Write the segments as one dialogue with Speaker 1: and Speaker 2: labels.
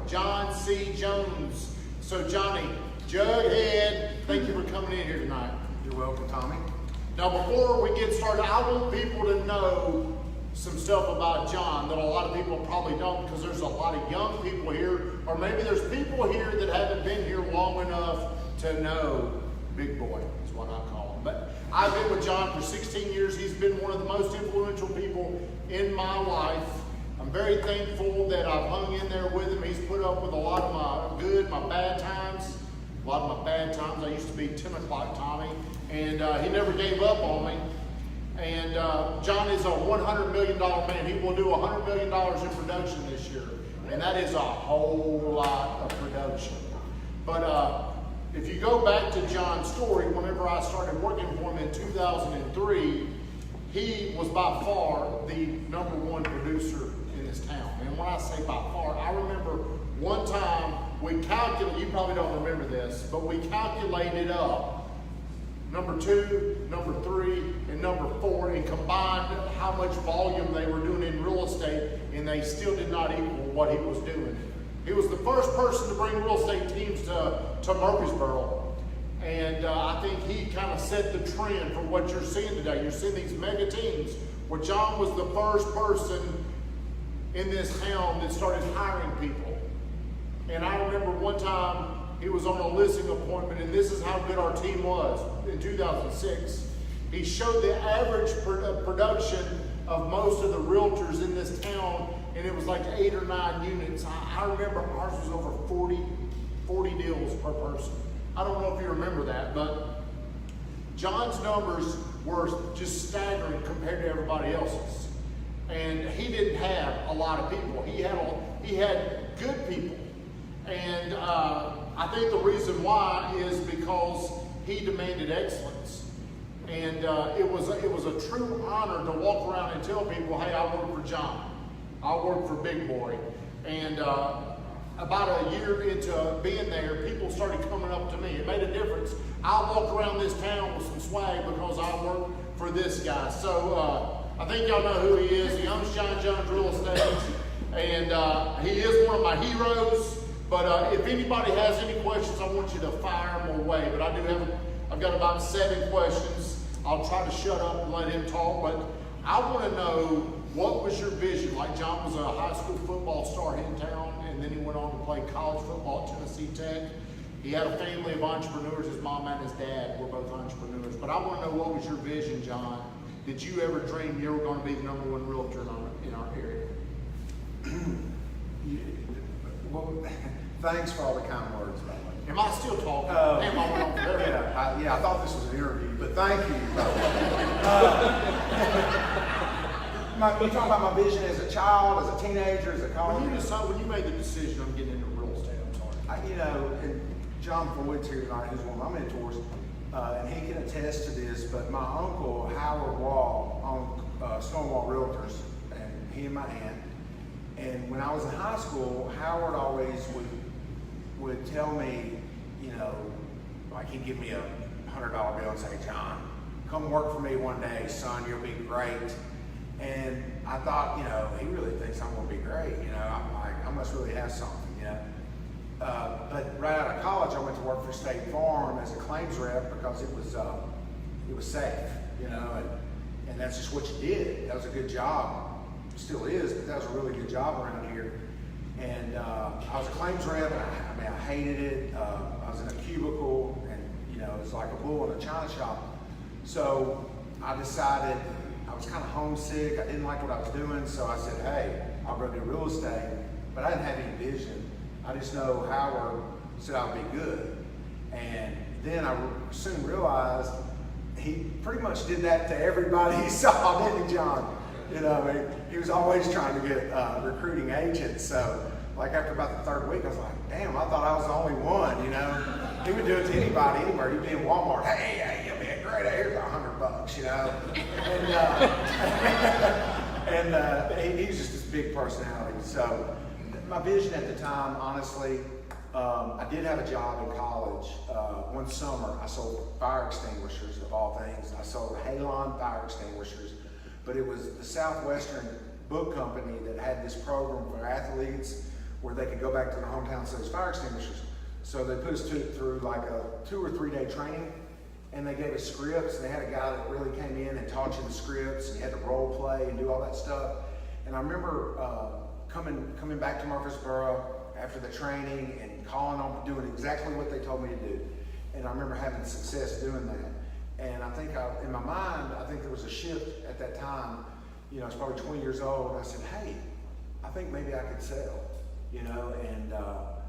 Speaker 1: John C. Jones. So Johnny, Jughead, thank you for coming in here tonight.
Speaker 2: You're welcome, Tommy.
Speaker 1: Now before we get started, I want people to know some stuff about John that a lot of people probably don't, because there's a lot of young people here, or maybe there's people here that haven't been here long enough to know Big Boy, is what I call him. But I've been with John for 16 years. He's been one of the most influential people in my life. I'm very thankful that I've hung in there with him. He's put up with a lot of my good, my bad times. A lot of my bad times. I used to be 10 o'clock Tommy, and he never gave up on me. And John is a $100 million man. He will do $100 million in production this year. And that is a whole lot of production. But if you go back to John's story, whenever I started working for him in 2003, he was by far the #1 producer in this town. And when I say by far, I remember one time we calculated, you probably don't remember this, but we calculated up #2, #3, and #4, and combined how much volume they were doing in real estate, and they still did not equal what he was doing. He was the first person to bring real estate teams to Murfreesboro, and I think he kind of set the trend for what you're seeing today. You're seeing these mega teams, where John was the first person in this town that started hiring people. And I remember one time, he was on a listing appointment, and this is how good our team was in 2006. He showed the average production of most of the realtors in this town, and it was like 8 or 9 units. I remember ours was over 40 deals per person. I don't know if you remember that, but John's numbers were just staggering compared to everybody else's. And he didn't have a lot of people. He had good people. And I think the reason why is because he demanded excellence. And it was a true honor to walk around and tell people, hey, I work for John. I work for Big Boy. And about a year into being there, people started coming up to me. It made a difference. I walk around this town with some swag because I work for this guy. So I think y'all know who he is. He owns John Jones Real Estate. And he is one of my heroes. But if anybody has any questions, I want you to fire them away. But I've got about 7 questions. I'll try to shut up and let him talk. But I want to know, what was your vision? Like, John was a high school football star in town, and then he went on to play college football at Tennessee Tech. He had a family of entrepreneurs. His mom and his dad were both entrepreneurs. But I want to know, what was your vision, John? Did you ever dream you were going to be the #1 realtor in our area?
Speaker 2: Well, thanks for all the kind words, by the way.
Speaker 1: Am I still talking? Damn, I went on forever.
Speaker 2: Yeah, I thought this was an interview, but thank you. You're talking about my vision as a child, as a teenager, as a college.
Speaker 1: When you made the decision on getting into real estate, I'm sorry.
Speaker 2: And John Floyd's here tonight, who's one of my mentors, and he can attest to this, but my uncle, Howard Wall, owned Stonewall Realtors, and he and my aunt. And when I was in high school, Howard always would tell me, like, he'd give me a $100 bill and say, John, come work for me one day, son, you'll be great. And I thought, he really thinks I'm gonna be great, I'm like, I must really have something, But right out of college, I went to work for State Farm as a claims rep because it was safe, and that's just what you did. That was a good job. Still is, but that was a really good job around here. And I was a claims rep, and I hated it. I was in a cubicle, and it was like a bull in a china shop. So I decided, I was kind of homesick. I didn't like what I was doing, so I said, hey, I'll go do real estate. But I didn't have any vision. I just know Howard said I'd be good. And then I soon realized he pretty much did that to everybody he saw, didn't he, John? He was always trying to get recruiting agents. So, like, after about the 3rd week, I was like, damn, I thought I was the only one, He would do it to anybody, anywhere. He'd be in Walmart, hey, man, great, here's $100, And he was just this big personality. So, my vision at the time, honestly, I did have a job in college. One summer, I sold fire extinguishers, of all things. I sold Halon fire extinguishers. But it was the Southwestern Book Company that had this program for athletes where they could go back to their hometown and sell these fire extinguishers. So they put us through like a 2 or 3 day training, and they gave us scripts, and they had a guy that really came in and taught you the scripts, and you had to role play and do all that stuff. And I remember coming back to Murfreesboro after the training and calling on, doing exactly what they told me to do. And I remember having success doing that. And I think in my mind, I think there was a shift at that time. You know, I was probably 20 years old. I said, hey, I think maybe I could sell, you know, and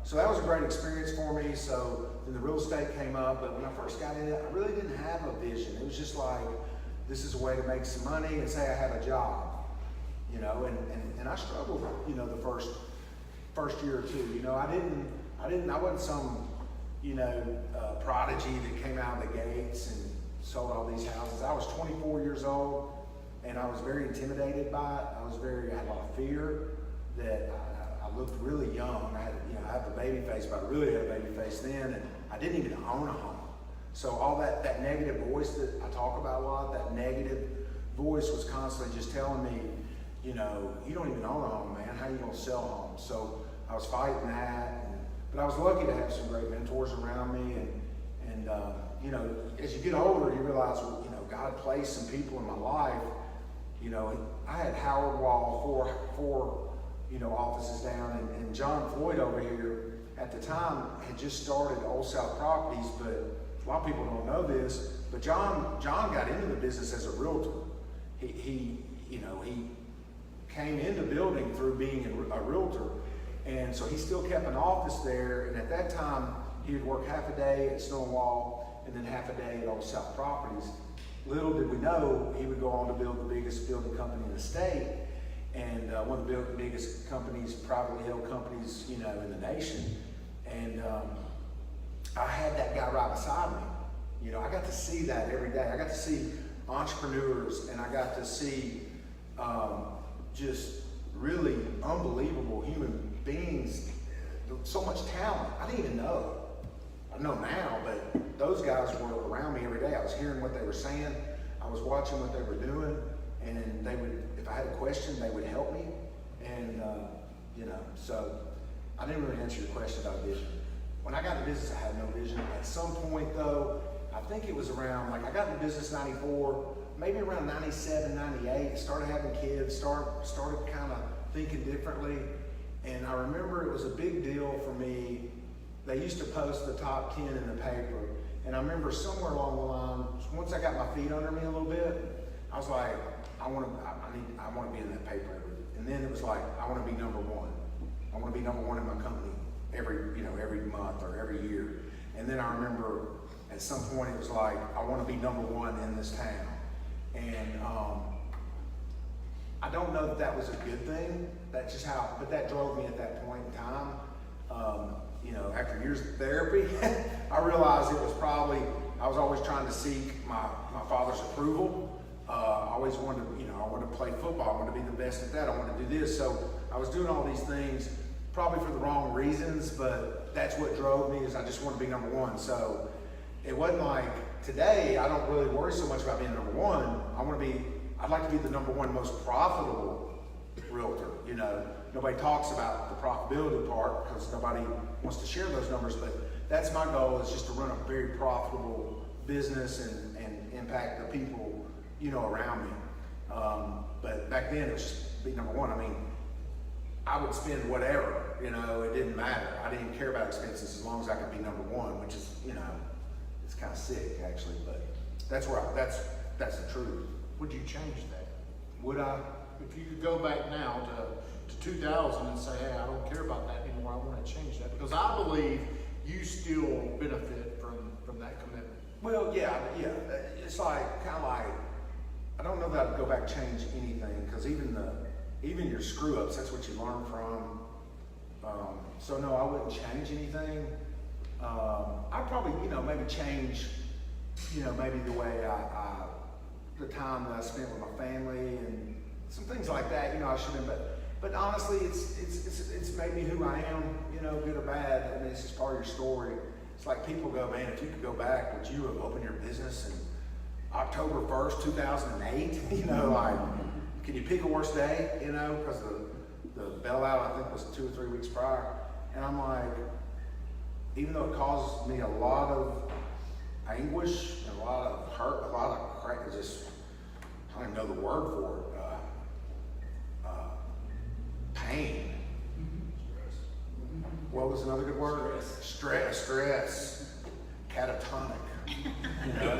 Speaker 2: so that was a great experience for me. So then the real estate came up, but when I first got in it, I really didn't have a vision. It was just like, this is a way to make some money and say I have a job, you know, and I struggled, you know, the first year or two. You know, I wasn't some, you know, prodigy that came out of the gates and sold all these houses. I was 24 years old, and I was very intimidated by it. I had a lot of fear that I looked really young. I had the baby face, but I really had a baby face then, and I didn't even own a home. So all that negative voice that I talk about a lot, that negative voice was constantly just telling me, you know, you don't even own a home, man. How are you gonna sell homes? So I was fighting that, but I was lucky to have some great mentors around me, and you know, as you get older, you realize, you know, God placed some people in my life. You know, I had Howard Wall, four you know, offices down, and John Floyd over here at the time had just started Old South Properties, but a lot of people don't know this, but John got into the business as a realtor. He you know, he came into building through being a realtor, and so he still kept an office there, and at that time, he would work half a day at Stonewall and then half a day at Old South Properties. Little did we know, he would go on to build the biggest building company in the state, and one of the biggest companies, privately held companies, you know, in the nation. And I had that guy right beside me. You know, I got to see that every day. I got to see entrepreneurs, and I got to see just really unbelievable human beings, so much talent. I didn't even know. I know now, but those guys were around me every day. I was hearing what they were saying. I was watching what they were doing, and they would, if I had a question, they would help me. And you know, so I didn't really answer your question about vision. When I got into business, I had no vision. At some point though, I think it was around, like I got into business 94, maybe around 97, 98, started having kids, started kind of thinking differently. And I remember it was a big deal for me. They used to post the top 10 in the paper. And I remember somewhere along the line, once I got my feet under me a little bit, I was like, I want to be in that paper. And then it was like, I want to be number one. I want to be number one in my company every month or every year. And then I remember at some point it was like, I want to be number one in this town. And I don't know that was a good thing. That's just how, but that drove me at that point in time. You know, after years of therapy, I realized it was probably, I was always trying to seek my father's approval. I always wanted to, you know, I wanted to play football. I wanted to be the best at that. I wanted to do this. So I was doing all these things probably for the wrong reasons, but that's what drove me, is I just want to be number one. So it wasn't like today, I don't really worry so much about being number one. I'd like to be the number one most profitable realtor. You know, nobody talks about the profitability part because nobody wants to share those numbers, but that's my goal, is just to run a very profitable business and impact the people, you know, around me. But back then it was just be number one. I mean, I would spend whatever, you know, it didn't matter. I didn't care about expenses as long as I could be number one, which is, you know, it's kind of sick actually, but that's the truth.
Speaker 1: Would you change that?
Speaker 2: Would I?
Speaker 1: If you could go back now to 2000 and say, hey, I don't care about that anymore, I want to change that, because I believe you still benefit from that commitment.
Speaker 2: Well, yeah. It's like, kind of like, I don't know that I'd go back and change anything, because even your screw ups, that's what you learn from. So no, I wouldn't change anything. I'd probably, you know, maybe change, you know, maybe the way the time that I spent with my family and some things like that. You know, I shouldn't, but honestly, it's made me who I am. You know, good or bad. I mean, it's just part of your story. It's like people go, man, if you could go back, would you have opened your business in October 1st, 2008? You know, like, can you pick a worse day? You know, because the bailout, I think, was 2 or 3 weeks prior. And I'm like, even though it caused me a lot of anguish and a lot of hurt, a lot of crack, just, I don't even know the word for it, pain. What was another good word? Stress. Catatonic. You know?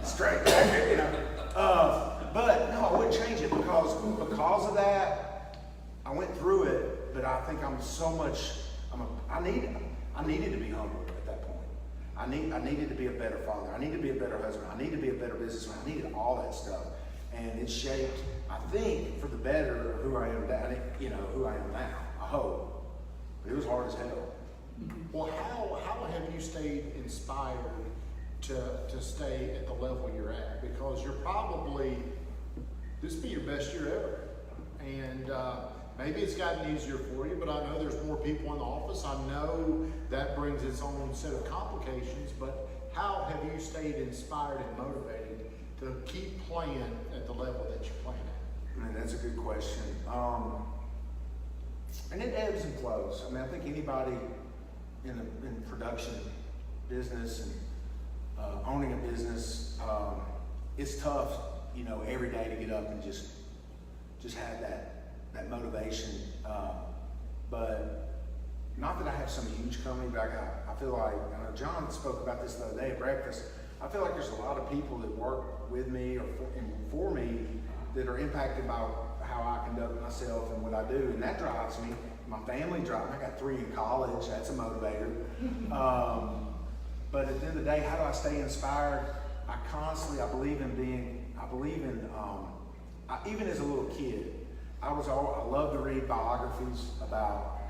Speaker 2: Straight back, you know. But no, I wouldn't change it because of that, I went through it, but I think I'm so much, I needed to be humble at that point. I needed to be a better father. I needed to be a better husband. I needed to be a better businessman. I needed all that stuff. And it shaped, I think, for the better of who I am now, you know, who I am now. I hope. But it was hard as hell.
Speaker 1: Well, how have you stayed inspired to stay at the level you're at? Because you're probably, this be your best year ever. And maybe it's gotten easier for you, but I know there's more people in the office. I know that brings its own set of complications, but how have you stayed inspired and motivated to keep playing at the level that you're playing at?
Speaker 2: Man, that's a good question. And it ebbs and flows. I mean, I think anybody in production business and owning a business, it's tough, you know, every day to get up and just have that motivation. But not that I have some huge company, but I feel like, John spoke about this the other day at breakfast. I feel like there's a lot of people that work with me or for me that are impacted by how I conduct myself and what I do, and that drives me. My family drives me. I got 3 in college. That's a motivator. But at the end of the day, how do I stay inspired? I believe in, even as a little kid, I loved to read biographies about,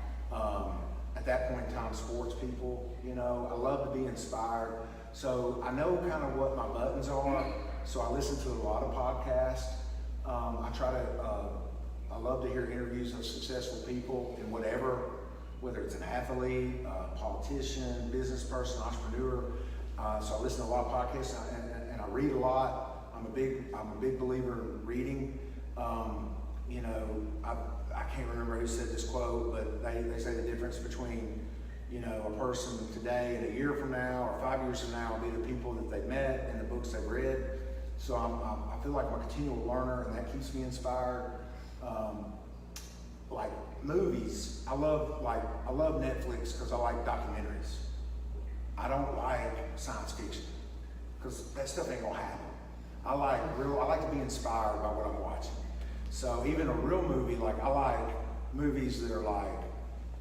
Speaker 2: at that point in time, sports people. You know, I love to be inspired. So I know kind of what my buttons are. So I listen to a lot of podcasts. I love to hear interviews of successful people in whatever, whether it's an athlete, a politician, business person, entrepreneur. So I listen to a lot of podcasts and I read a lot. I'm a big believer in reading. You know, I can't remember who said this quote, but they say the difference between, you know, a person today and a year from now or 5 years from now will be the people that they've met and the books they've read. So I feel like I'm a continual learner, and that keeps me inspired. Like movies, I love Netflix because I like documentaries. I don't like science fiction because that stuff ain't gonna happen. I like to be inspired by what I'm watching. So even a real movie, like I like movies that are like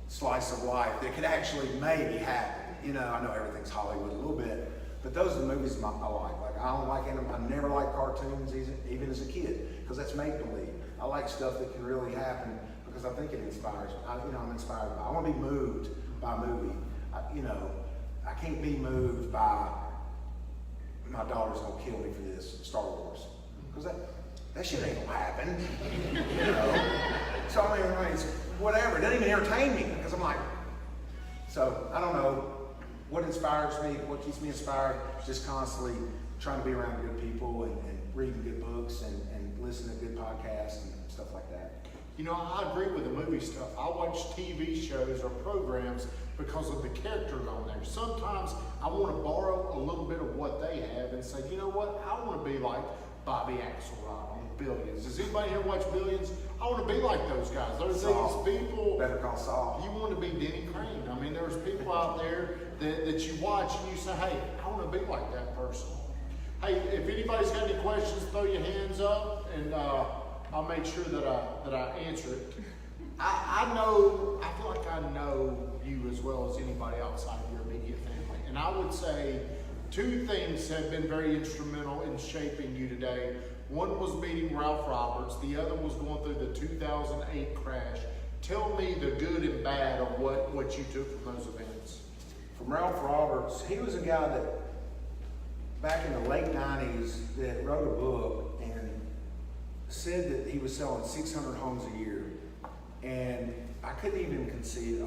Speaker 2: slice of life that could actually maybe happen. You know, I know everything's Hollywood a little bit, but those are the movies I like. Like I don't like them. I never liked cartoons, even as a kid, because that's make believe. I like stuff that can really happen because I think it inspires me. I'm inspired. I want to be moved by a movie. I can't be moved by my daughter's gonna kill me for this Star Wars, because that shit ain't gonna happen. You know. So I mean, it's whatever. It doesn't even entertain me because I'm like. So I don't know what inspires me. What keeps me inspired? Just constantly trying to be around good people and reading good books and listening to good podcasts and stuff like that.
Speaker 1: You know, I agree with the movie stuff. I watch TV shows or programs because of the characters on there. Sometimes I want to borrow a little bit of what they have and say, you know what, I want to be like Bobby Axelrod on Billions. Does anybody here watch Billions? I want to be like those guys. There's these people.
Speaker 2: Better Call Saul.
Speaker 1: You want to be Denny Crane. I mean, there's people out there that you watch and you say, hey, I want to be like that person. Hey, if anybody's got any questions, throw your hands up and I'll make sure that I answer it. I feel like I know you as well as anybody outside of your immediate family. And I would say 2 things have been very instrumental in shaping you today. One was meeting Ralph Roberts. The other was going through the 2008 crash. Tell me the good and bad of what you took from those events.
Speaker 2: From Ralph Roberts, he was a guy that back in the late 90s that wrote a book and said that he was selling 600 homes a year. And I couldn't even conceive,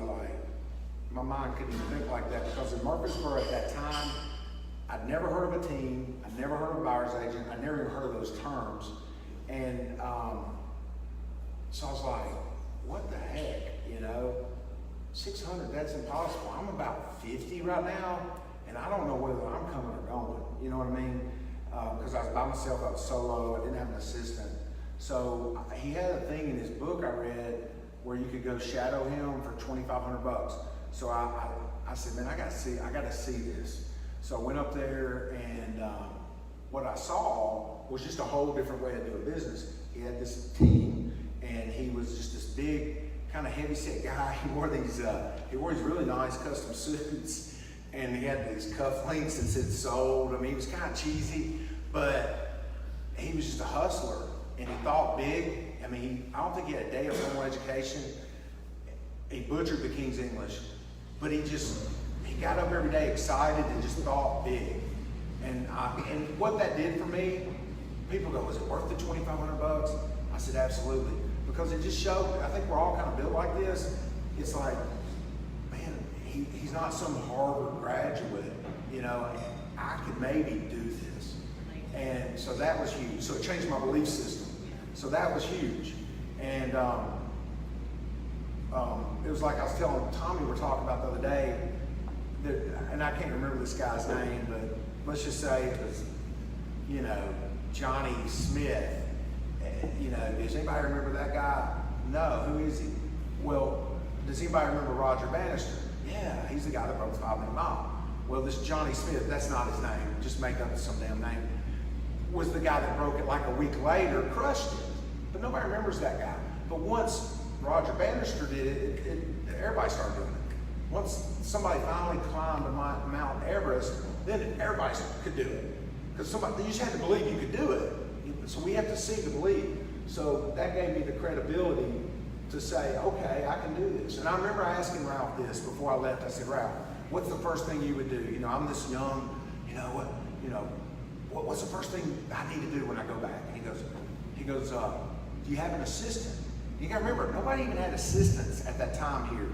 Speaker 2: my mind couldn't even think like that, because in Murfreesboro at that time, I'd never heard of a team, I'd never heard of a buyer's agent, I'd never even heard of those terms. And So I was like, what the heck, you know? 600, that's impossible. I'm about 50 right now, and I don't know whether I'm coming or going. You know what I mean? Because I was by myself, I was solo, I didn't have an assistant. So he had a thing in his book I read where you could go shadow him for $2,500. So I said, man, I got to see this. So I went up there, and what I saw was just a whole different way of doing business. He had this team, and he was just this big, kind of heavy-set guy. He wore these really nice custom suits, and he had these cufflinks that said sold. I mean, he was kind of cheesy, but he was just a hustler, and he thought big. I mean, I don't think he had a day of formal education. He butchered the King's English, but he got up every day excited and just thought big. And what that did for me, people go, was it worth the $2,500? I said, absolutely. Because it just showed, I think we're all kind of built like this. It's like, man, he's not some Harvard graduate, you know, I could maybe do this. And so that was huge. So it changed my belief system. So that was huge. And it was like I was telling Tommy, we're talking about the other day, and I can't remember this guy's name, but let's just say it was, you know, Johnny Smith. You know, does anybody remember that guy? No, who is he? Well, does anybody remember Roger Bannister? Yeah, he's the guy that broke the 5-minute mile. Well, this Johnny Smith, that's not his name, just make up some damn name, was the guy that broke it like a week later, crushed it. But nobody remembers that guy. But once Roger Bannister did it, everybody started doing it. Once somebody finally climbed Mount Everest, then everybody could do it. Because you just had to believe you could do it. So we have to see to believe. So that gave me the credibility to say, okay, I can do this. And I remember asking Ralph this before I left. I said, Ralph, what's the first thing you would do? You know, I'm this young, what's the first thing I need to do when I go back? And he goes, do you have an assistant? You gotta remember, nobody even had assistants at that time here.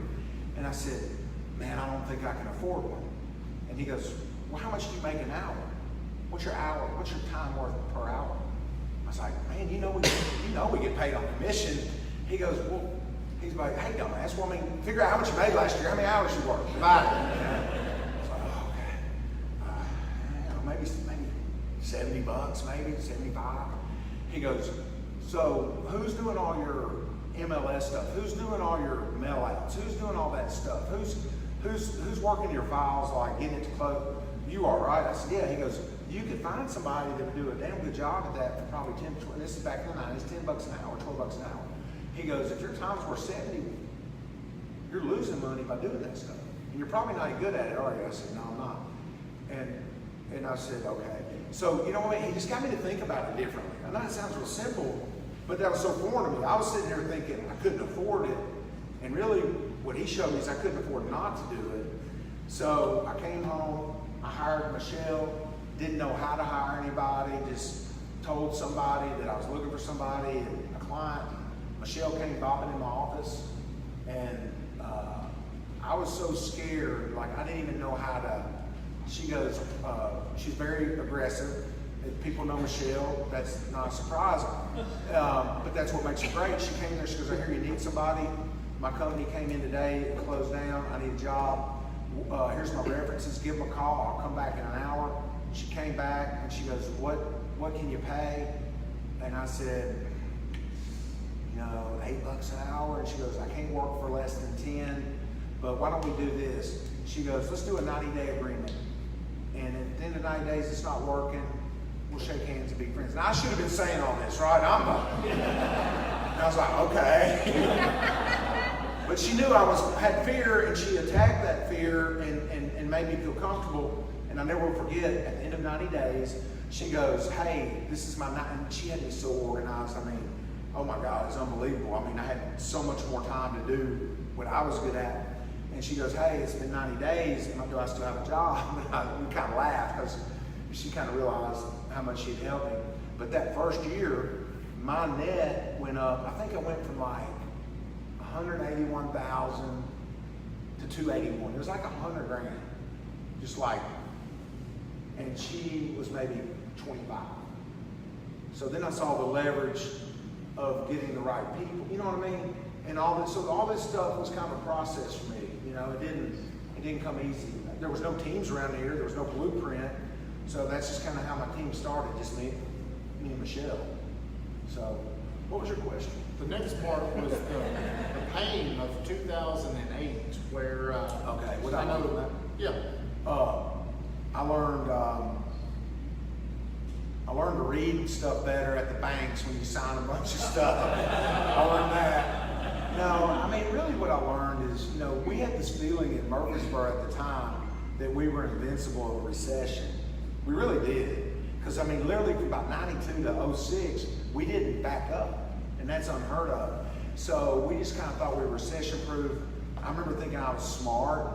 Speaker 2: And I said, man, I don't think I can afford one. And he goes, well, how much do you make an hour? What's your hour? What's your time worth per hour? I was like, man, you know we get paid on commission. He goes, well, he's like, hey, dumbass, well, I mean, figure out how much you made last year, how many hours you worked, divide it. I was like, oh, okay, maybe $70, maybe 75. He goes, so who's doing all your MLS stuff? Who's doing all your mail outs? Who's doing all that stuff? Who's working your files, like getting it to close? You are, right? I said, yeah. He goes, you could find somebody that would do a damn good job at that for probably 10, 20, this is back in the 90s, $10 an hour, $12 an hour. He goes, if your time's worth 70, you're losing money by doing that stuff. And you're probably not good at it, are you? I said, no, I'm not. And I said, okay. So, you know what, he just got me to think about it differently. I know it sounds real simple, but that was so foreign to me. I was sitting here thinking I couldn't afford it. And really, what he showed me is I couldn't afford not to do it. So I came home, I hired Michelle, didn't know how to hire anybody, just told somebody that I was looking for somebody, and a client. Michelle came bopping in my office, and I was so scared, like I didn't even know how to. She goes, she's very aggressive. If people know Michelle, that's not surprising, but that's what makes her great. She came there, she goes, I hear you need somebody. My company came in today, it closed down, I need a job. Here's my references, give them a call, I'll come back in an hour. She came back and she goes, what can you pay? And I said, $8 an hour. And she goes, I can't work for less than 10, but why don't we do this? She goes, let's do a 90-day agreement. And at the end of 90 days, it's not working, we'll shake hands and be friends. Now I should have been saying all this, right? And I was like, okay. But she knew I had fear, and she attacked that fear and made me feel comfortable. And I never will forget, at the end of 90 days, she goes, hey, this is my night. And she had me so organized. I mean, oh my God, it's unbelievable. I mean, I had so much more time to do what I was good at. And she goes, hey, it's been 90 days. Do I still have a job? And we kind of laughed because she kind of realized how much she'd helped me. But that first year, my net went up. I think I went from like 181,000 to 281. It was like 100 grand, just like, and she was maybe 25. So then I saw the leverage of getting the right people. You know what I mean? And all this, so all this stuff was kind of a process for me. You know, it didn't come easy. There was no teams around here. There was no blueprint. So that's just kind of how my team started, just me and Michelle. So, what was your question?
Speaker 1: The next part was the pain of 2008, where
Speaker 2: Okay, what I know that?
Speaker 1: Yeah.
Speaker 2: I learned to read stuff better at the banks when you sign a bunch of stuff. I learned that. No, I mean, really what I learned is, you know, we had this feeling in Murfreesboro at the time that we were invincible of a recession. We really did. Because, I mean, literally from about 92 to 06, we didn't back up. And that's unheard of. So we just kind of thought we were recession proof. I remember thinking I was smart.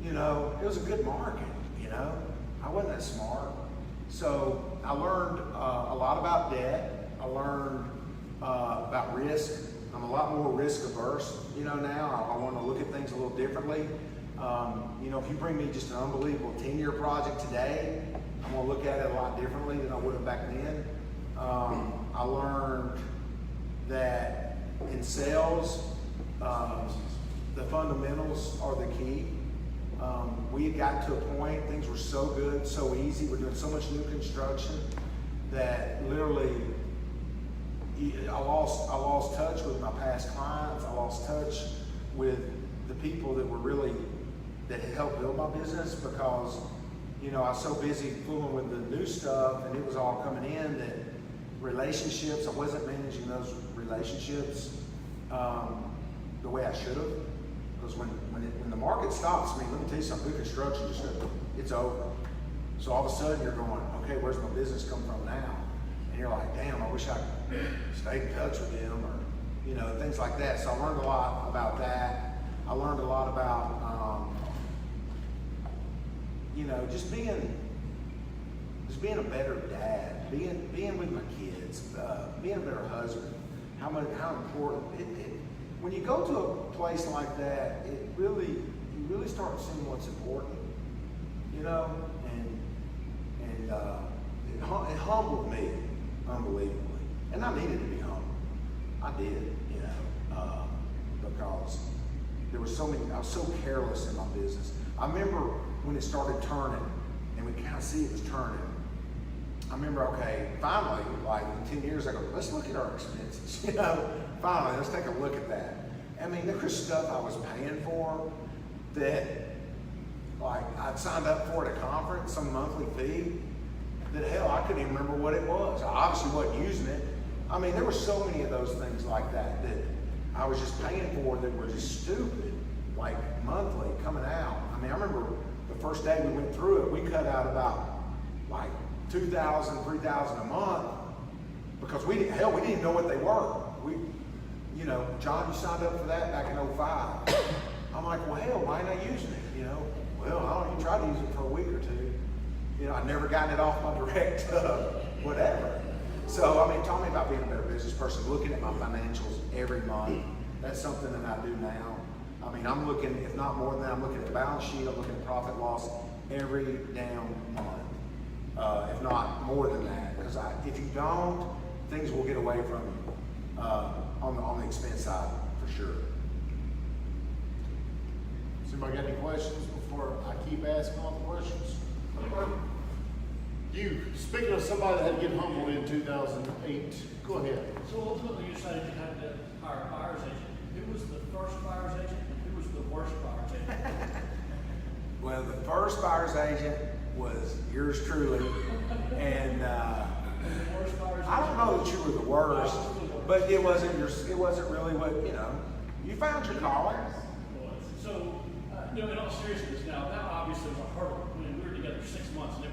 Speaker 2: You know, it was a good market, you know. I wasn't that smart. So I learned a lot about debt. I learned about risk. I'm a lot more risk averse, you know, now. I want to look at things a little differently. You know, if you bring me just an unbelievable 10-year project today, I'm going to look at it a lot differently than I would have back then. I learned that in sales, the fundamentals are the key. We had gotten to a point, things were so good, so easy, we're doing so much new construction that literally I lost touch with my past clients. I lost touch with the people that were really, that had helped build my business, because, you know, I was so busy fooling with the new stuff and it was all coming in that relationships, I wasn't managing those relationships the way I should have. Because when the market stops, I mean, let me tell you something, new construction just, it's over. So all of a sudden you're going, okay, where's my business come from now? And you're like, damn, I wish I could stay in touch with them, or, you know, things like that. So I learned a lot about that. I learned a lot about, you know, just being a better dad, being with my kids, being a better husband. How important when you go to a place like that, you really start seeing what's important, you know, and it humbled me unbelievably, and I needed to be humbled. I did, you know, because there were so many. I was so careless in my business. I remember when it started turning, and we kind of see it was turning. I remember, okay, finally, like 10 years ago, let's look at our expenses, you know, finally, let's take a look at that. I mean, there was stuff I was paying for that, like, I'd signed up for at a conference, some monthly fee, that hell, I couldn't even remember what it was. I obviously wasn't using it. I mean, there were so many of those things like that that I was just paying for that were just stupid, like monthly, coming out. I mean, I remember the first day we went through it, we cut out about, like, $2,000, $3,000 a month, because we didn't even know what they were. You know, John, you signed up for that back in 05. I'm like, well, hell, why ain't I using it? You know, well, I don't even try to use it for a week or two. You know, I've never gotten it off my direct, whatever. So, I mean, tell me about being a better business person, looking at my financials every month. That's something that I do now. I mean, I'm looking, if not more than that, I'm looking at the balance sheet, I'm looking at profit loss every damn month. If not more than that, because if you don't, things will get away from you on the expense side, for sure.
Speaker 1: Does anybody got any questions before I keep asking all the questions? You, speaking of somebody that had to get humbled in 2008, go ahead.
Speaker 3: So ultimately you said you had to hire a buyer's agent. Who was the first buyer's agent and who was the worst buyer's agent?
Speaker 2: Well, the first buyer's agent was yours truly, and I don't know that you were the worst, but it wasn't really what, you know, you found your calling.
Speaker 3: So, you know, in all seriousness, now that obviously was a hurdle. I mean, we were together 6 months, and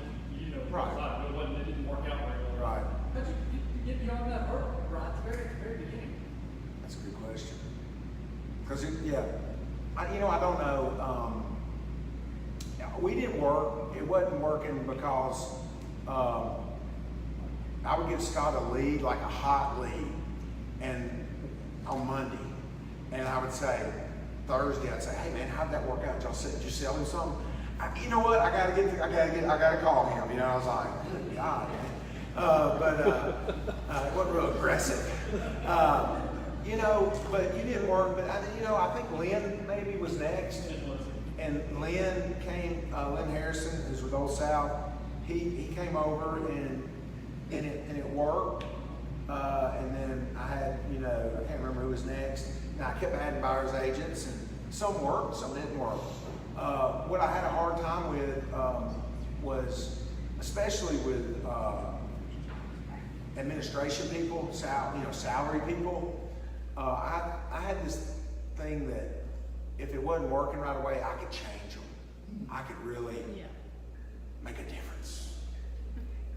Speaker 2: Right.
Speaker 3: It didn't work out very well.
Speaker 2: Right.
Speaker 3: How'd you get beyond that hurdle right at the very beginning?
Speaker 2: That's a good question. Because I don't know. We didn't work. It wasn't working because I would give Scott a lead, like a hot lead, and on Monday, and I would say Thursday, I'd say, "Hey man, how'd that work out? Did you sell him something?" You know what? I gotta call him. You know, I was like, good God. It wasn't real aggressive. You know, but you didn't work. But I think Lynn maybe was next. And Lynn came, Lynn Harrison, who's with Old South, he came over and it worked. And then I had, I can't remember who was next. And I kept adding buyer's agents, and some worked, some didn't work. What I had a hard time with was, especially with administration people, salary people. I had this thing that if it wasn't working right away, I could change them. I could really make a difference.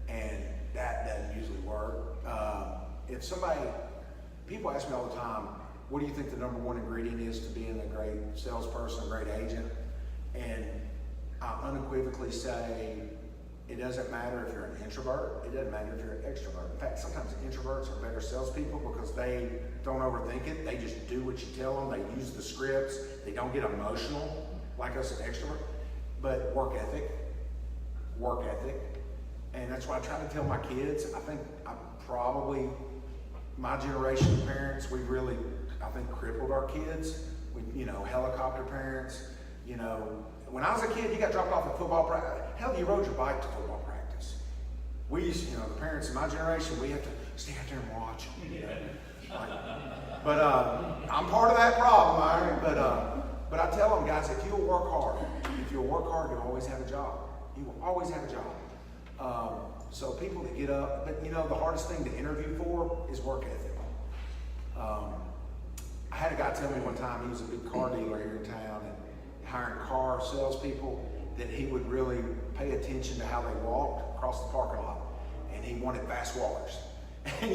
Speaker 2: And that doesn't usually work. People ask me all the time, what do you think the number one ingredient is to being a great salesperson, a great agent? And I unequivocally say, it doesn't matter if you're an introvert, it doesn't matter if you're an extrovert. In fact, sometimes introverts are better salespeople because they don't overthink it. They just do what you tell them. They use the scripts. They don't get emotional like us, an extrovert. But work ethic. And that's why I try to tell my kids. I think my generation of parents, we really, I think, crippled our kids. Helicopter parents. When I was a kid, you got dropped off at football practice. Hell, you rode your bike to football practice. We used, the parents in my generation, we have to stay out there and watch them. But I'm part of that problem, Myron. But I tell them, guys, if you'll work hard, you'll always have a job. You will always have a job. So people that get up, but the hardest thing to interview for is work ethic. I had a guy tell me one time, he was a big car dealer here in town, and hiring car salespeople, that he would really pay attention to how they walked across the parking lot, and he wanted fast walkers. And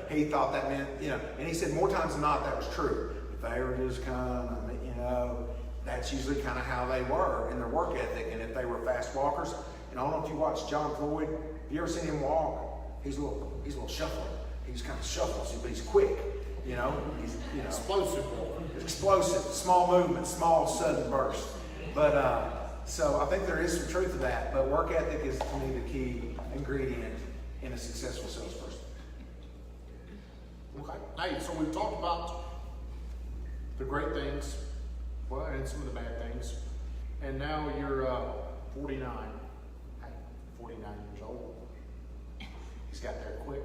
Speaker 2: he thought that meant, and he said more times than not that was true. If they were just that's usually kind of how they were in their work ethic. And if they were fast walkers, and I don't know if you watch John Floyd, have you ever seen him walk? He's a little shuffling. He just kind of shuffles, but he's quick. He's explosive, small movement, small sudden burst. But so I think there is some truth to that. But work ethic is to me the key ingredient in a successful salesperson.
Speaker 1: Okay. Hey, so we've talked about the great things, and some of the bad things, and now you're 49. Hey, 49 years old. He's got there quick.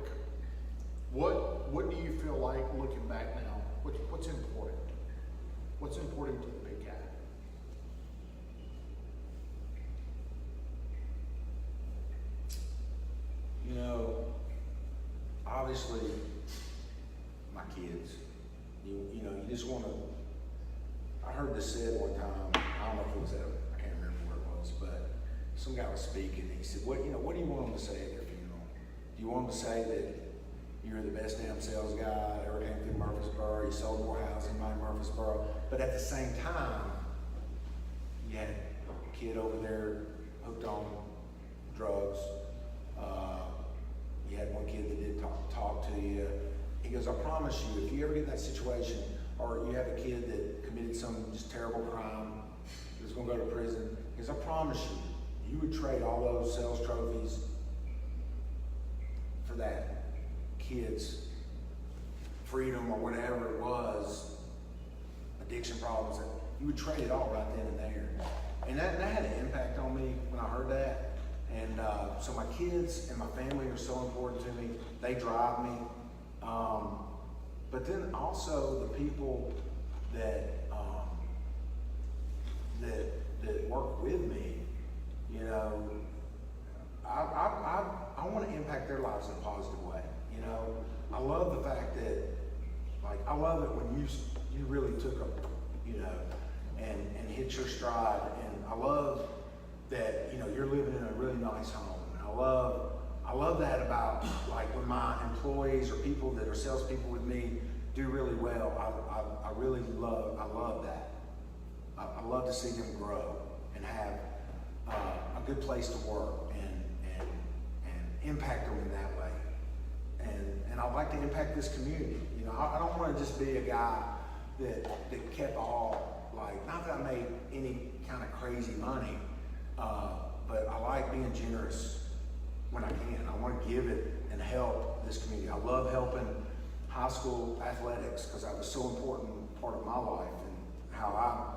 Speaker 1: What do you feel like looking back now? What's important? What's important to the big guy?
Speaker 2: Obviously, my kids. You just want to. I heard this said one time. I don't know if it was I can't remember where it was, but some guy was speaking. And he said, "What do you want them to say at their funeral? Do you want them to say that you're the best damn sales guy that ever came through Murfreesboro? You sold more houses by Murfreesboro, but at the same time, you had a kid over there hooked on drugs. You had one kid that did talk to you." He goes, "I promise you, if you ever get in that situation, or you have a kid that committed some just terrible crime, that's going to go to prison," he goes, "I promise you, you would trade all those sales trophies for that kid's freedom or whatever it was, addiction problems, that you would trade it all right then and there." And that had an impact on me when I heard that. And so my kids and my family are so important to me. They drive me. But then also the people that work with me, I want to impact their lives in a positive way. I love the fact that, I love it when you really took and hit your stride. And I love that, you're living in a really nice home. And I love that about, when my employees or people that are salespeople with me do really well. I love that. I love to see them grow and have a good place to work and impact them in that way. And I'd like to impact this community. I don't want to just be a guy that kept all, not that I made any kind of crazy money, but I like being generous when I can. I want to give it and help this community. I love helping high school athletics because that was so important part of my life and how I,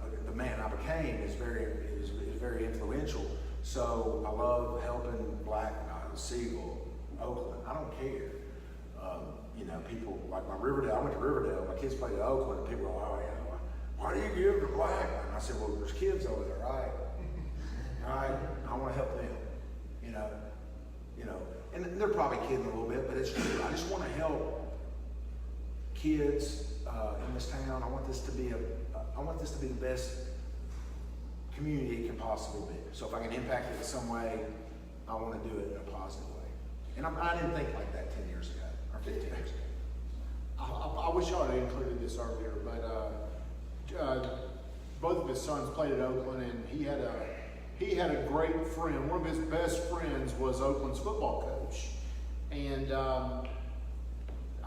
Speaker 2: but the man I became is very influential. So I love helping Black Siegel, Oakland. I don't care. People like my Riverdale. I went to Riverdale. My kids played at Oakland, and people were like, "Oh, why do you give to Black?" And I said, "Well, there's kids over there, right? Right? I want to help them. And they're probably kidding a little bit, but it's true. I just want to help kids in this town. I want this to be the best community it can possibly be. So if I can impact it in some way, I want to do it in a positive way. And I didn't think like that 10 years ago or 15 years ago.
Speaker 1: I wish I had included this earlier, but both of his sons played at Oakland, and he had a great friend. One of his best friends was Oakland's football coach. And I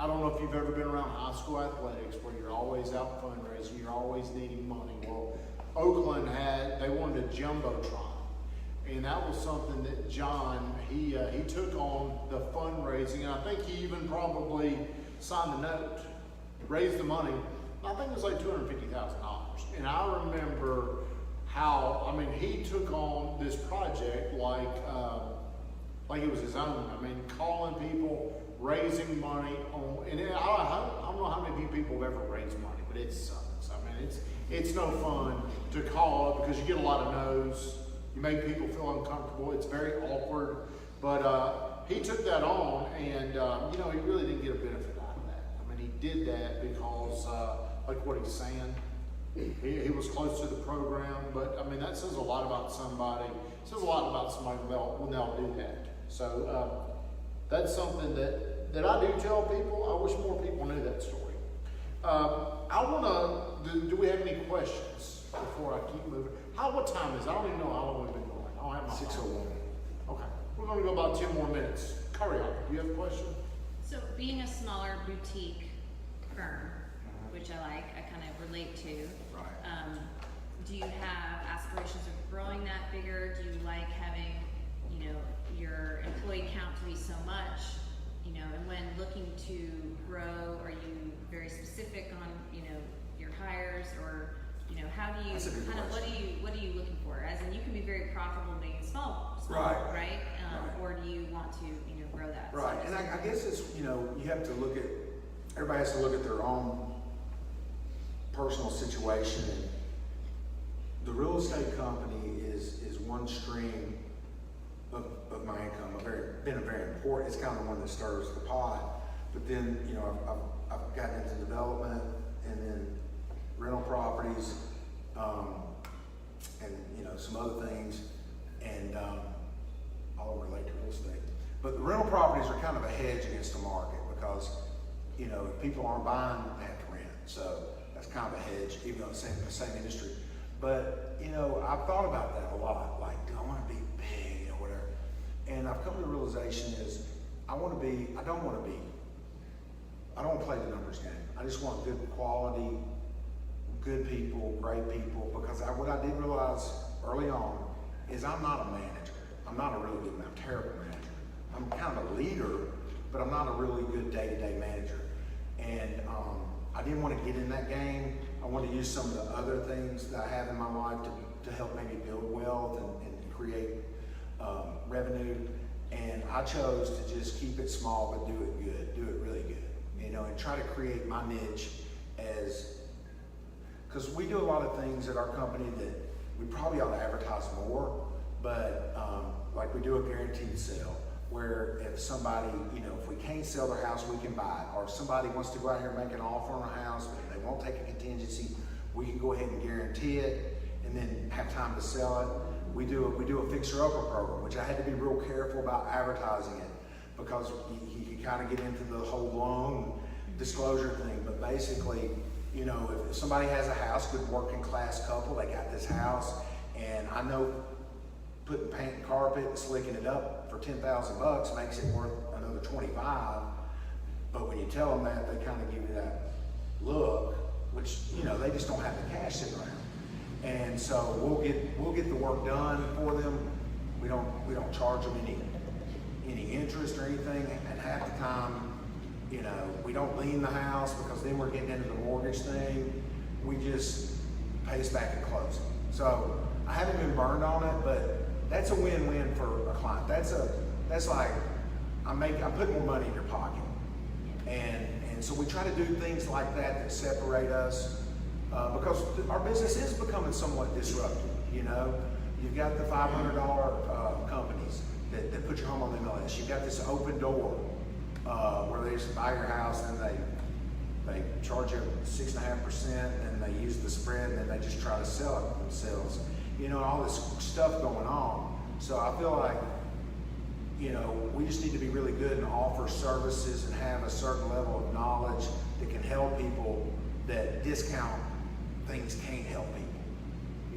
Speaker 1: don't know if you've ever been around high school athletics where you're always out fundraising, you're always needing money. Well, Oakland they wanted a jumbotron. And that was something that John, he took on the fundraising, and I think he even probably signed the note, raised the money. I think it was like $250,000. And I remember how, he took on this project like it was his own. Calling people, raising money on, and I don't know how many people have ever raised money, but it sucks. It's no fun to call up because you get a lot of no's. You make people feel uncomfortable. It's very awkward. But he took that on, and he really didn't get a benefit out of that. He did that because, like what he's saying, he was close to the program. But that says a lot about somebody. It says a lot about somebody when they'll do that. So that's something that I do tell people. I wish more people knew that story. Do we have any questions before I keep moving? What time is it? I don't even know how long we've been going. I don't have my
Speaker 2: 6:01.
Speaker 1: Okay. We're going to go about 10 more minutes. Curry, do you have a question?
Speaker 4: So being a smaller boutique firm, which I kind of relate to.
Speaker 2: Right.
Speaker 4: Do you have aspirations of growing that bigger? Do you like having, your employee count to be so much? And when looking to grow, are you very specific on, your hires, or, how do you
Speaker 2: That's a good question.
Speaker 4: what are you looking for? As in, you can be very profitable being small,
Speaker 2: Right.
Speaker 4: right?
Speaker 2: Right.
Speaker 4: Or do you want to, grow that?
Speaker 2: Right, and I guess it's, you have to look at, everybody has to look at their own personal situation. And the real estate company is one stream of my income, been a very important, it's kind of the one that stirs the pot. But then, I've gotten into development and then rental properties, and some other things, and all relate to real estate. But the rental properties are kind of a hedge against the market because, if people aren't buying, they have to rent. So that's kind of a hedge, even though it's the same industry. But, I've thought about that a lot. Like, do I want to be big, whatever. And I've come to the realization is I don't want to play the numbers game. I just want good quality, good people, great people, because what I did realize early on is I'm not a manager. I'm not a really good manager. I'm a terrible manager. I'm kind of a leader, but I'm not a really good day-to-day manager. And I didn't want to get in that game. I wanted to use some of the other things that I have in my life to help maybe build wealth and create revenue. And I chose to just keep it small, but do it good, do it really good, and try to create my niche because we do a lot of things at our company that we probably ought to advertise more, but like we do a guaranteed sale, where if somebody, if we can't sell their house, we can buy it. Or if somebody wants to go out here and make an offer on a house, but they won't take a contingency, we can go ahead and guarantee it and then have time to sell it. We do a fixer-upper program, which I had to be real careful about advertising it because you kind of get into the whole loan disclosure thing. But basically, if somebody has a house, good working class couple, they got this house, and I know putting paint and carpet and slicking it up for $10,000 makes it worth another $25. But when you tell them that, they kind of give you that look, which they just don't have the cash sitting around. And so we'll get the work done for them, We don't charge them any interest or anything, and half the time, you know, we don't lien the house because then we're getting into the mortgage thing. We just pay us back at closing. So I haven't been burned on it, but that's a win-win for a client. That's like I'm putting more money in your pocket, and so we try to do things like that separate us because our business is becoming somewhat disruptive. You know, you've got the $500 companies that put your home on the MLS. You've got this open door where they just buy your house and they charge you 6.5% and they use the spread and then they just try to sell it themselves. You know, all this stuff going on. So I feel like, you know, we just need to be really good and offer services and have a certain level of knowledge that can help people that discount things can't help people,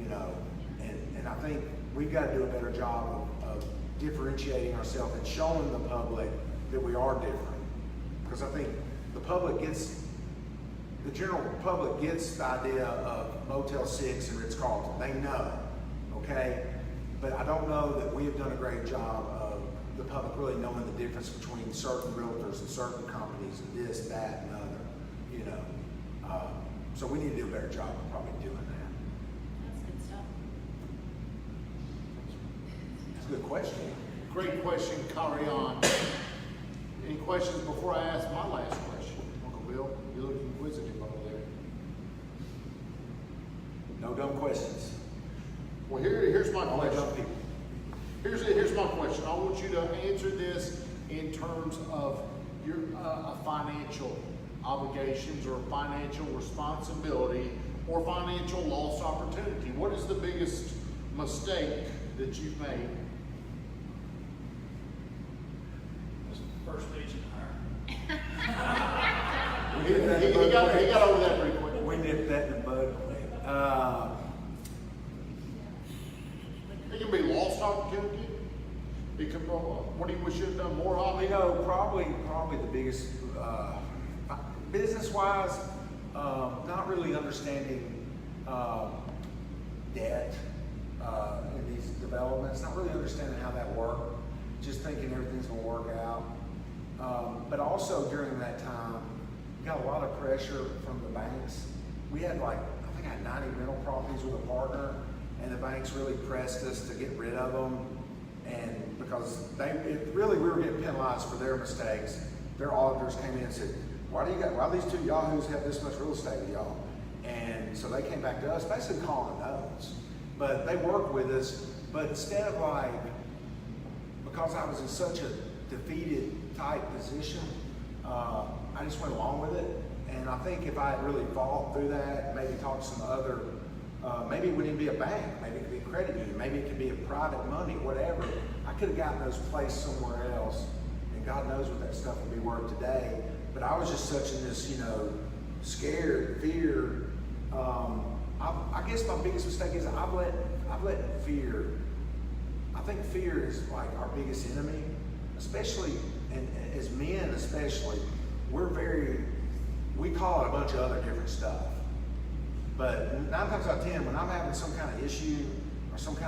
Speaker 2: you know. And I think we've got to do a better job of differentiating ourselves and showing the public that we are different. Because I think the general public gets the idea of Motel 6 and Ritz-Carlton. They know, okay? But I don't know that we have done a great job of the public really knowing the difference between certain realtors and certain companies and this, that, and other, you know. So we need to do a better job of probably doing that.
Speaker 4: That's good stuff.
Speaker 2: It's a good question.
Speaker 1: Great question, carry on. Any questions before I ask my last question? Uncle Bill, you look inquisitive over there.
Speaker 2: No dumb questions.
Speaker 1: Well, here's my
Speaker 2: Only dumb
Speaker 1: question.
Speaker 2: people.
Speaker 1: Here's my question. I want you to answer this in terms of your financial obligations or financial responsibility or financial loss opportunity. What is the biggest mistake that you've made?
Speaker 3: First agent hire.
Speaker 1: He got over that pretty quick.
Speaker 2: We nipped that in the bud.
Speaker 1: It can be lost opportunity. It can. What do you wish you had done more of?
Speaker 2: You know, probably the biggest business-wise, not really understanding debt in these developments. Not really understanding how that works. Just thinking everything's gonna work out. But also during that time, we got a lot of pressure from the banks. We had I think I had 90 rental properties with a partner, and the banks really pressed us to get rid of them. And because we were getting penalized for their mistakes. Their auditors came in and said, why do these two yahoos have this much real estate with y'all? And so they came back to us, basically calling the nose. But they worked with us, but instead of because I was in such a defeated type position, I just went along with it. And I think if I had really fought through that, maybe talked to some other, maybe it wouldn't even be a bank, maybe it could be a credit union, maybe it could be a private money, whatever. I could have gotten those placed somewhere else, and God knows what that stuff would be worth today. But I was just such in this, you know, scared, fear. I guess my biggest mistake is I've let fear. I think fear is like our biggest enemy, especially, and as men especially, we call it a bunch of other different stuff. But 9 times out of 10, when I'm having some kind of issue or something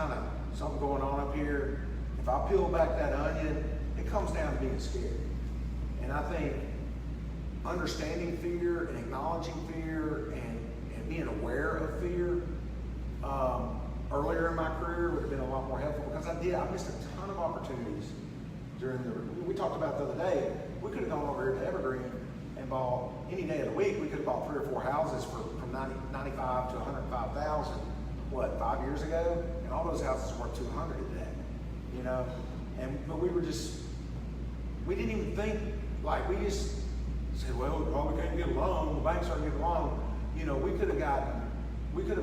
Speaker 2: going on up here, if I peel back that onion, it comes down to being scared. And I think understanding fear and acknowledging fear and being aware of fear earlier in my career would have been a lot more helpful, because I missed a ton of opportunities we talked about the other day. We could have gone over here to Evergreen and bought any day of the week. We could have bought 3 or 4 houses from 95 to 105,000. What, 5 years ago? And all those houses were 200 today. You know, but we didn't even think, we just said, well, we can't get a loan. The banks aren't getting a loan. You know, we could have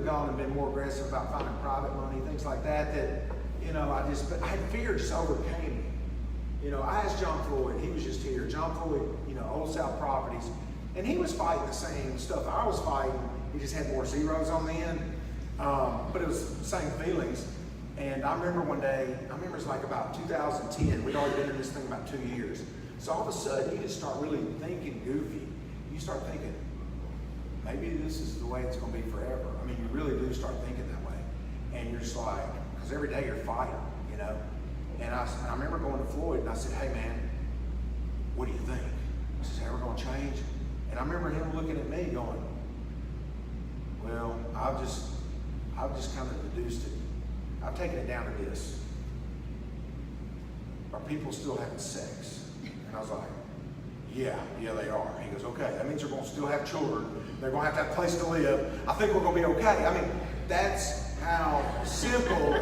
Speaker 2: gone and been more aggressive about finding private money, things like that. You know, I had fear just overcame me. You know, I asked John Floyd, he was just here. John Floyd, you know, Old South Properties, and he was fighting the same stuff I was fighting. He just had more zeros on the end, but it was the same feelings. And I remember one day, it was like about 2010. We'd already been in this thing about 2 years. So all of a sudden, you just start really thinking goofy. You start thinking, maybe this is the way it's going to be forever. I mean, you really do start thinking that way. And you're just like, because every day you're fighting, you know. And I remember going to Floyd and I said, hey man, what do you think? Is this ever gonna change? And I remember him looking at me going, well, I've just kind of deduced it. I've taken it down to this. Are people still having sex? And I was like, yeah, they are. He goes, okay, that means they're gonna still have children. They're gonna have a place to live. I think we're gonna be okay. I mean, that's how simple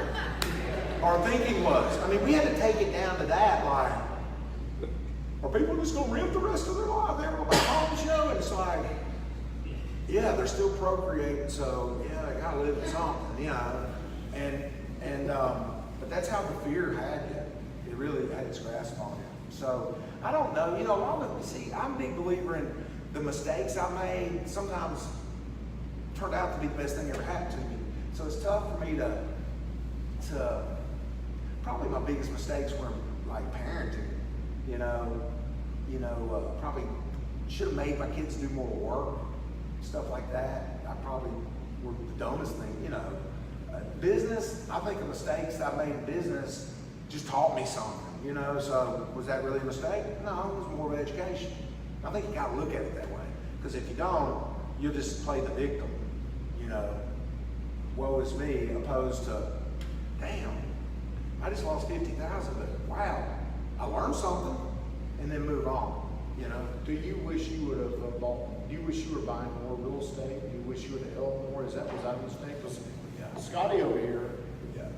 Speaker 2: our thinking was. I mean, we had to take it down to that, like, are people just gonna rent the rest of their life? They're gonna buy homes, and it's like, yeah, they're still procreating, so yeah, they gotta live in something, but that's how the fear had you. It really had its grasp on you. So I don't know, I'm a big believer in the mistakes I made. Sometimes turned out to be the best thing ever happened to me. So it's tough for me to probably my biggest mistakes were like parenting. Probably should have made my kids do more work, stuff like that. I probably were the dumbest thing, Business, I think the mistakes that I made in business just taught me something, so was that really a mistake? No, it was more of education. I think you gotta look at it that way, because if you don't, you'll just play the victim, woe is me, opposed to, damn, I just lost 50,000, but wow, I learned something, and then move on,
Speaker 1: Do you wish you would have bought? Do you wish you were buying more real estate? Do you wish you would have held more? Was that a mistake?
Speaker 2: Yeah.
Speaker 1: Scotty over here.
Speaker 2: Yeah.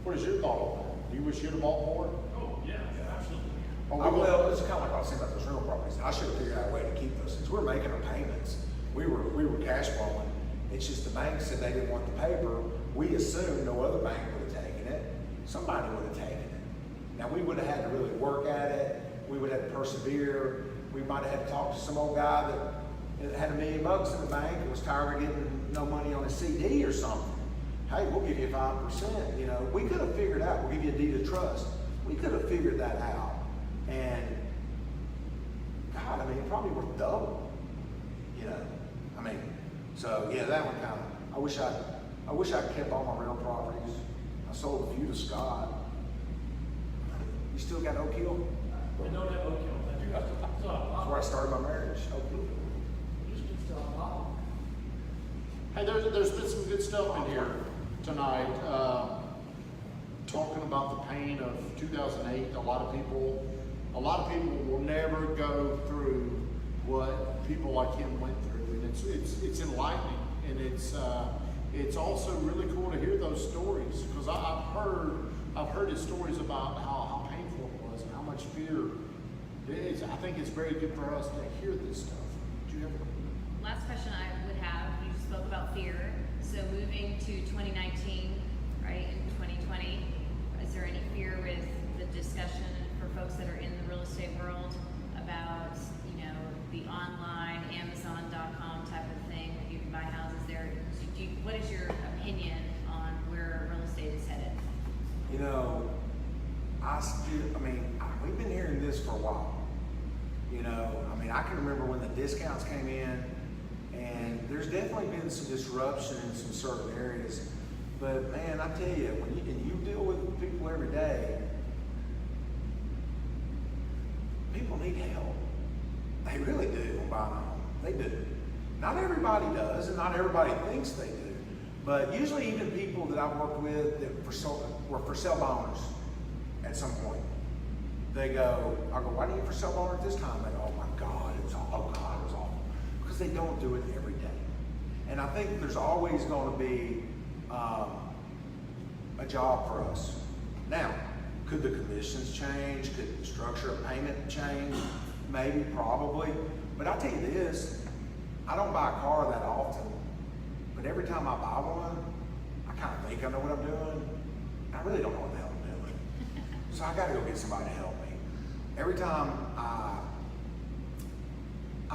Speaker 1: What is your thought on that? Do you wish you'd have bought more?
Speaker 3: Oh, yeah, absolutely.
Speaker 2: Well, it's kind of like I was saying about those rental properties. I should have figured out a way to keep those things. We're making our payments. We were cash flowing. It's just the bank said they didn't want the paper. We assumed no other bank would have taken it. Somebody would have taken it. Now we would have had to really work at it. We would have to persevere. We might have had to talk to some old guy that had $1 million in the bank and was tired of getting no money on his CD or something. Hey, we'll give you 5%. We could have figured out. We'll give you a deed of trust. We could have figured that out. And God, it probably worth double. So yeah, that one kind of. I wish I kept all my rental properties. I sold a few to Scott. You still got Oak Hill?
Speaker 3: I don't have Oak Hill. I do have to.
Speaker 2: That's where I started my marriage. Oak Hill.
Speaker 3: Just get stuff off.
Speaker 1: Hey, there's been some good stuff in here tonight. Talking about the pain of 2008. A lot of people will never go through what people like him went through, and it's enlightening, and it's also really cool to hear those stories, because I've heard his stories about how painful it was and how much fear it is. I think it's very good for us to hear this stuff. Do you have
Speaker 4: Last question I would have, you spoke about fear. So moving to 2019, right, in 2020, is there any fear with the discussion for folks that are in the real estate world about, the online Amazon.com type of thing, that you can buy houses there? What is your opinion on where real estate is headed?
Speaker 2: We've been hearing this for a while. I can remember when the discounts came in, and there's definitely been some disruption in some certain areas. But man, I tell you, when you deal with people every day, people need help. They really do on buying a home. They do. Not everybody does, and not everybody thinks they do. But usually even people that I've worked with that were for sale by owners at some point, I go, why do you for sale by owner at this time? They go, oh my God, it was awful. Because they don't do it every day. And I think there's always going to be a job for us. Now, could the commissions change? Could the structure of payment change? Maybe, probably. But I'll tell you this, I don't buy a car that often, but every time I buy one, I kind of think I know what I'm doing. I really don't know what the hell I'm doing. So I got to go get somebody to help me. Every time I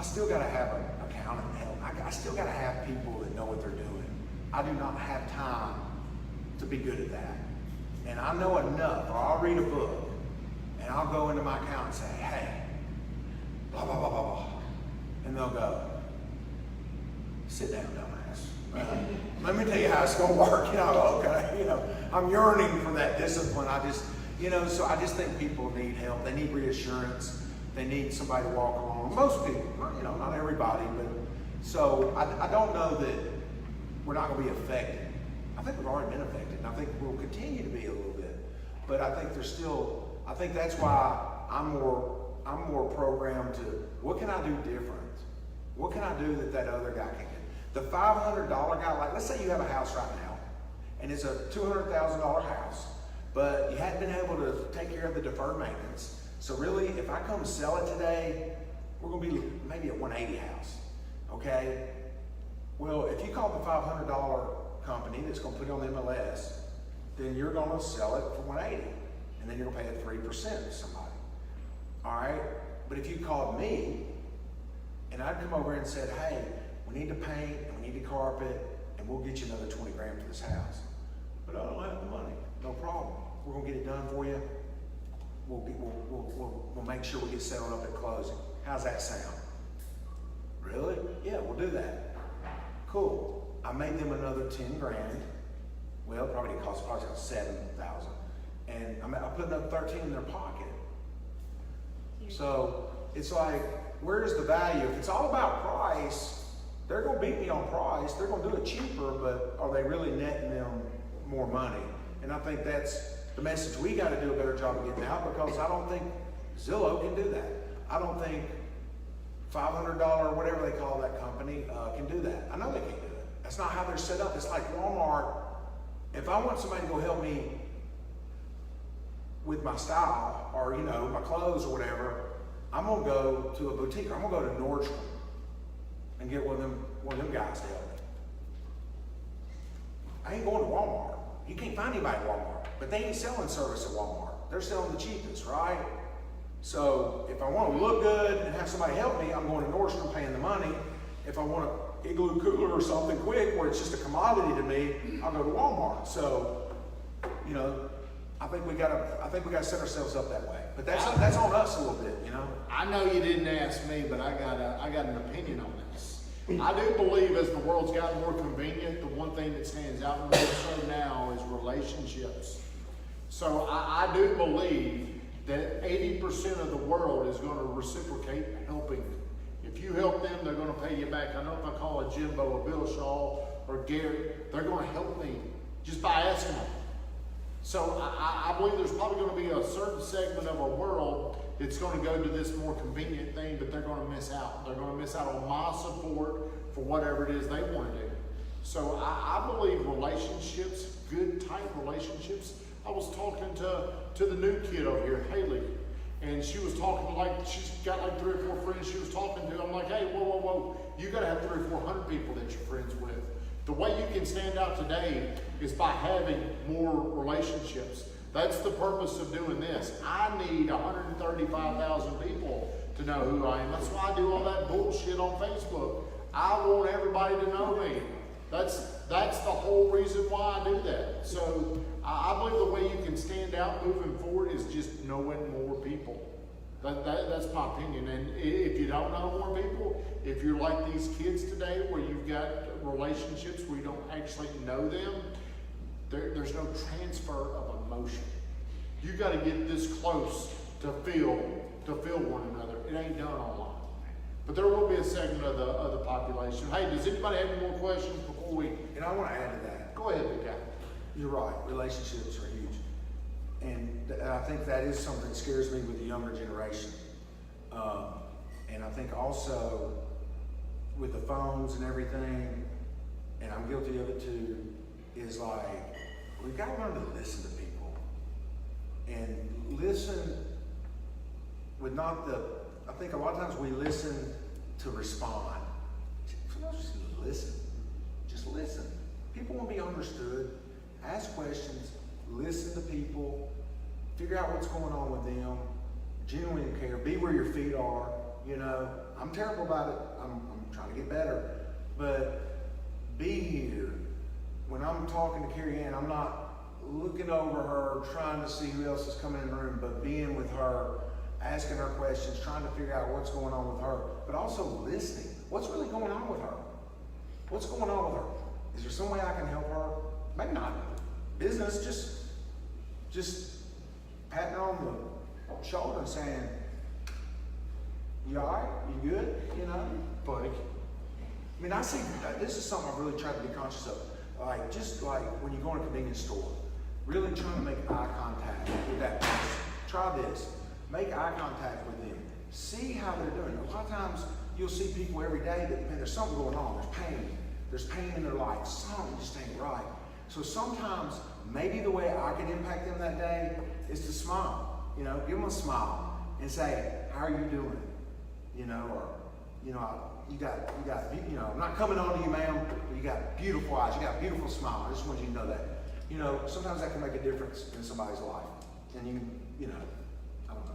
Speaker 2: still got to have an accountant help. I still got to have people that know what they're doing. I do not have time to be good at that. And I know enough, or I'll read a book, and I'll go into my account and say, hey, blah, blah, blah, blah, blah. And they'll go, sit down, dumbass. Let me tell you how it's going to work. Okay, I'm yearning for that discipline. You know, so I just think people need help. They need reassurance. They need somebody to walk along. Most people, you know, not everybody, but so I don't know that we're not going to be affected. I think we've already been affected, and I think we'll continue to be a little bit. But I think there's still, I think that's why I'm more programmed to, what can I do different? What can I do that other guy can get? The $500 guy, like let's say you have a house right now, and it's a $200,000 house, but you hadn't been able to take care of the deferred maintenance. So really, if I come sell it today, we're gonna be maybe a 180 house, okay? Well, if you call the $500 company that's gonna put it on the MLS, then you're gonna sell it for 180, and then you're gonna pay it 3% to somebody, all right? But if you called me, and I'd come over and said, hey, we need to paint, and we need to carpet, and we'll get you another 20 grand for this house. But I don't have the money, no problem. We're gonna get it done for you. We'll make sure we get settled up at closing. How's that sound? Really? Yeah, we'll do that. Cool. I made them another 10 grand. Well, it probably didn't cost, probably cost 7,000. And I put another 13 in their pocket. So it's like, where's the value? If it's all about price, they're gonna beat me on price. They're gonna do it cheaper, but are they really netting them more money? And I think that's the message we got to do a better job of getting out, because I don't think Zillow can do that. I don't think $500, whatever they call that company, can do that. I know they can't do it. That's not how they're set up. It's like Walmart. If I want somebody to go help me with my style or, you know, my clothes or whatever, I'm gonna go to a boutique, or I'm gonna go to Nordstrom and get one of them guys to help me. I ain't going to Walmart. You can't find anybody at Walmart. But they ain't selling service at Walmart. They're selling the cheapest, right? So if I want to look good and have somebody help me, I'm going to Nordstrom paying the money. If I want an igloo cooler or something quick where it's just a commodity to me, I'll go to Walmart. So, you know, I think we gotta set ourselves up that way. But that's on us a little bit, you know.
Speaker 1: I know you didn't ask me, but I got an opinion on this. I do believe as the world's gotten more convenient, the one thing that stands out more so now is relationships. So I do believe that 80% of the world is going to reciprocate helping. If you help them, they're going to pay you back. I know if I call a Jimbo, a Bill Shaw, or Gary, they're going to help me just by asking them. So I believe there's probably going to be a certain segment of our world that's going to go to this more convenient thing, but they're going to miss out. They're going to miss out on my support for whatever it is they want to do. So I believe relationships, good tight relationships. I was talking to the new kid over here, Haley, and she was talking she's got like 3 or 4 friends she was talking to. I'm like, hey, whoa, you got to have 300 or 400 people that you're friends with. The way you can stand out today is by having more relationships. That's the purpose of doing this. I need 135,000 people to know who I am. That's why I do all that bullshit on Facebook. I want everybody to know me. That's the whole reason why I do that. So I believe the way you can stand out moving forward is just knowing more people. That's my opinion. And if you don't know more people, if you're like these kids today where you've got relationships where you don't actually know them, there's no transfer of emotion. You got to get this close to feel one another. It ain't done online. But there will be a segment of the population. Hey, does anybody have any more questions before we?
Speaker 2: And I want to add to that.
Speaker 1: Go ahead, Big Guy.
Speaker 2: You're right. Relationships are huge. And I think that is something that scares me with the younger generation. And I think also with the phones and everything, and I'm guilty of it too, is like, we've got to learn to listen to people. And listen with I think a lot of times we listen to respond. Sometimes just listen. Just listen. People want to be understood. Ask questions. Listen to people. Figure out what's going on with them. Genuinely care. Be where your feet are. You know, I'm terrible about it. I'm trying to get better. But be here. When I'm talking to Carrie Ann, I'm not looking over her, trying to see who else is coming in the room, but being with her, asking her questions, trying to figure out what's going on with her, but also listening. What's really going on with her? What's going on with her? Is there some way I can help her? Maybe not. Business, just patting her on the shoulder and saying, "You all right? You good?" You know,
Speaker 1: Buddy.
Speaker 2: I mean, I see, this is something I've really tried to be conscious of. Like, just like when you go in a convenience store, really trying to make eye contact with that person. Try this. Make eye contact with them. See how they're doing. A lot of times, you'll see people every day that, man, there's something going on. There's pain. There's pain in their life. Something just ain't right. So sometimes, maybe the way I can impact them that day is to smile. You know, give them a smile and say, "How are you doing?" You know, or, you know, you got, you know, I'm not coming on to you, ma'am, but you got beautiful eyes, you got a beautiful smile. I just want you to know that. You know, sometimes that can make a difference in somebody's life. And you know, I don't know.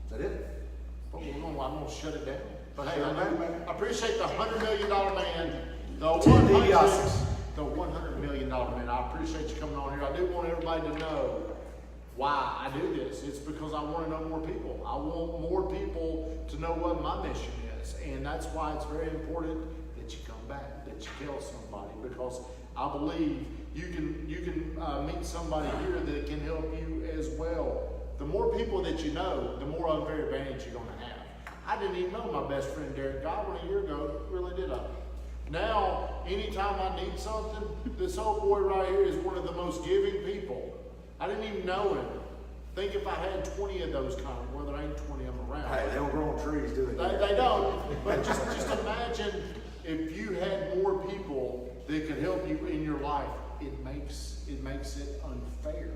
Speaker 2: Is that it?
Speaker 1: But I'm gonna shut it down. But hey,
Speaker 2: Shut it down,
Speaker 1: I appreciate the $100 million man, the $100 million man. I appreciate you coming on here. I do want everybody to know why I do this. It's because I want to know more people. I want more people to know what my mission is. And that's why it's very important that you come back, that you tell somebody, because I believe you can meet somebody here that can help you as well. The more people that you know, the more unfair advantage you're going to have. I didn't even know my best friend Derek Godwin a year ago, really did I? Now, anytime I need something, this old boy right here is one of the most giving people. I didn't even know him. Think if I had 20 of those kind of, well, there ain't 20 of them around.
Speaker 2: Hey, they don't grow on trees, do they?
Speaker 1: They don't. But just imagine if you had more people that could help you in your life. It makes it unfair.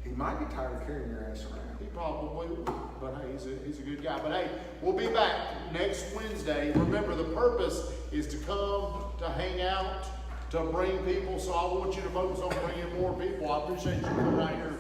Speaker 2: He might be tired of carrying your ass around.
Speaker 1: He probably would, but hey, he's a good guy. But hey, we'll be back next Wednesday. Remember, the purpose is to come, to hang out, to bring people. So I want you to focus on bringing more people. I appreciate you coming out here